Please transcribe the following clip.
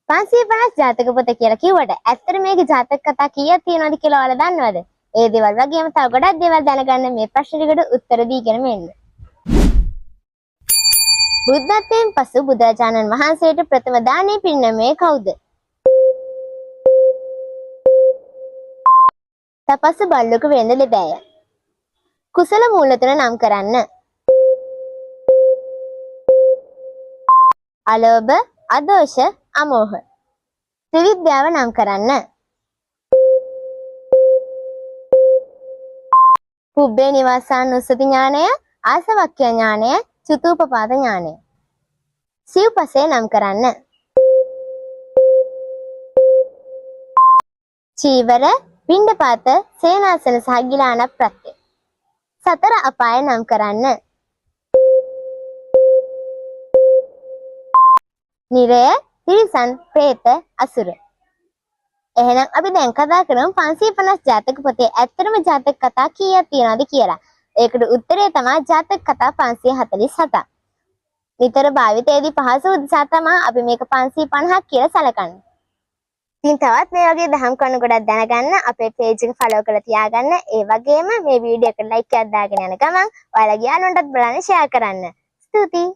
550 ජාතක පොත කියලා කිව්වට ඇත්තට මේකේ ජාතක කතා කීයක් තියෙනවද කියලා ඔයාලා දන්නවද? ඒ දේවල් වගේම තව ගොඩක් දේවල් දැනගන්න මේ ප්‍රශ්න ටිකට උත්තර දීගෙන මෙන්න. බුද්ධත්වයෙන් පසු බුදුරජාණන් වහන්සේට ප්‍රථම දානය පිරිනැමුවේ කවුද? තපස් බල්ලුක වෙළඳ ලෙබෑය. කුසල මූල තුන නම් කරන්න. අලෝභ, අදෝෂ, අමෝහ. ත්‍රිවිද්‍යාව නම් කරන්න. පුබ්බේ නිවාසානුස්සති ඥානය, ආසවක්ඛ්‍ය ඥානය, චුතූපපාත ඥානය. සිව්පසේ නම් කරන්න. චීවර, පිණ්ඩපාත, සේනාසන සහ ගිලාන ප්‍රත්‍ය. සතර අපාය නම් කරන්න. නිරය, තිරිසන්, പ്രേත, අසුර. එහෙනම් අපි දැන් කතා කරමු 550 ජාතක පොතේ ඇත්තටම ජාතක කතා කීයක් තියෙනවද කියලා. ඒකට උත්තරය තමයි ජාතක කතා 547ක්. නිතර භාවිතයේදී පහසු උදෙසා තමයි අපි මේක 550ක් කියලා සැලකන්නේ. ඉතින් තවත් මේ වගේ දහම් කරුණු ගොඩක් දැනගන්න අපේ page එක follow කරලා තියාගන්න. ඒ වගේම මේ වීඩියෝ එකට like එකක් දාගෙන යන ගමන් ඔයාලගේ යාළුවන්ටත් බලන්න share කරන්න. ස්තුතියි.